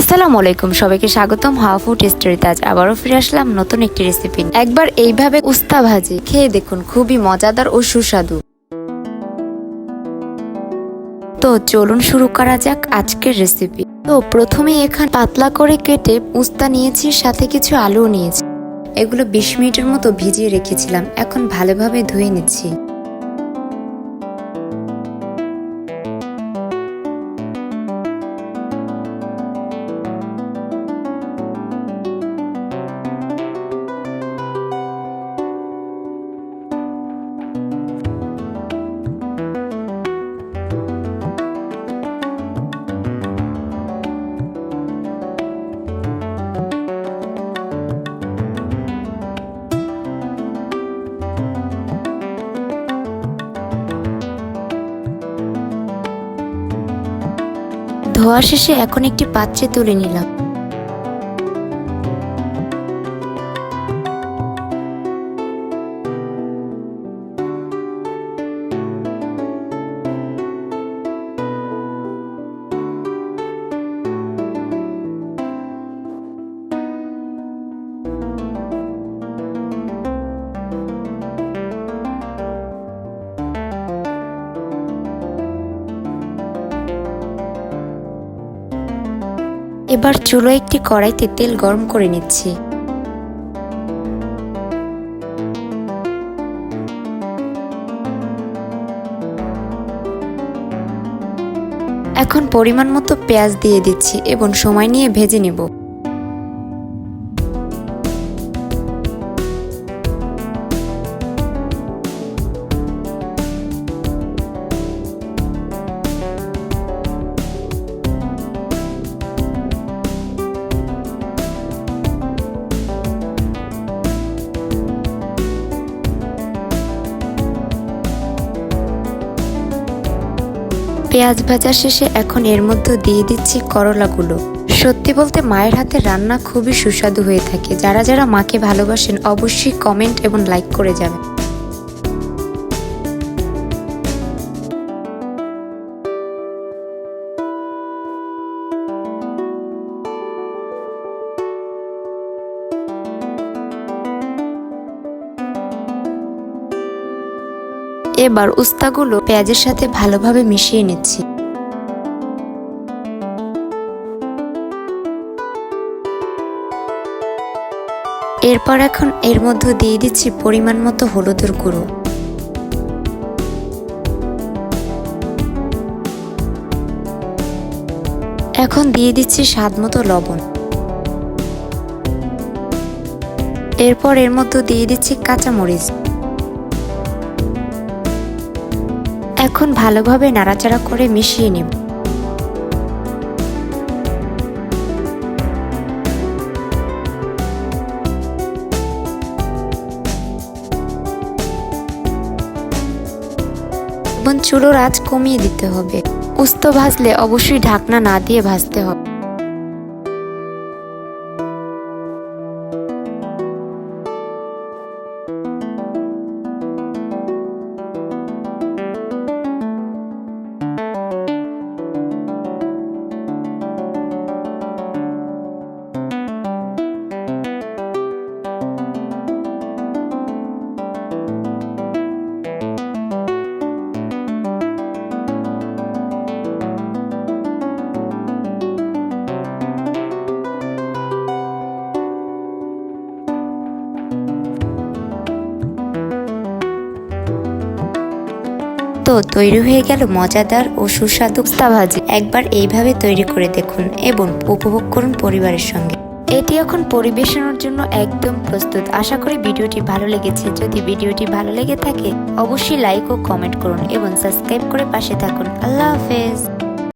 আসসালামু আলাইকুম, সবাইকে স্বাগতম হাওয়া ফুড স্টোরিতে। আজ আবারও ফিরে আসলাম নতুন একটি রেসিপি। একবার এইভাবে উস্তা ভাজি খেয়ে দেখুন, খুবই মজাদার ও সুস্বাদু। তো চলুন শুরু করা যাক আজকের রেসিপি। তো প্রথমে এখানে পাতলা করে কেটে উস্তা নিয়েছি, সাথে কিছু আলুও নিয়েছি। এগুলো 20 মিনিটের মতো ভিজিয়ে রেখেছিলাম। এখন ভালোভাবে ধুয়ে নিচ্ছি। ধোয়া শেষে এখন একটি পাত্রে তুলে নিলাম। এবার চুলো একটি কড়াইতে তেল গরম করে নিচ্ছি। এখন পরিমাণ মতো পেঁয়াজ দিয়ে দিচ্ছি এবং সময় নিয়ে ভেজে নেব। পেঁয়াজ ভাজা শেষে এখন এর মধ্যে দিয়ে দিচ্ছি করলাগুলো। সত্যি বলতে মায়ের হাতের রান্না খুবই সুস্বাদু হয়ে থাকে। যারা যারা মাকে ভালোবাসেন অবশ্যই কমেন্ট এবং লাইক করে যাবেন। এবার উস্তাগুলো পেঁয়াজের সাথে ভালোভাবে মিশিয়ে নিচ্ছি। এরপর এখন এর মধ্যে দিয়ে দিচ্ছি পরিমাণ মতো হলুদের গুঁড়ো। এখন দিয়ে দিচ্ছি স্বাদ মতো লবণ। এরপর এর মধ্যে দিয়ে দিচ্ছি কাঁচামরিচ। এখন ভালোভাবে নাড়াচাড়া করে মিশিয়ে নেব। এবং চুলোর আঁচ কমিয়ে দিতে হবে। উস্তা ভাজলে অবশ্যই ঢাকনা না দিয়ে ভাজতে হবে। তো তৈরি হয়ে গেল মজাদার ও সুস্বাদু উস্তা ভাজি। একবার এইভাবে তৈরি করে দেখুন এবং উপভোগ করুন পরিবারের সঙ্গে। এটি এখন পরিবেশনের জন্য একদম প্রস্তুত। আশা করি ভিডিওটি ভালো লেগেছে। যদি ভিডিওটি ভালো লেগে থাকে অবশ্যই লাইক ও কমেন্ট করুন এবং সাবস্ক্রাইব করে পাশে থাকুন। আল্লাহ হাফেজ।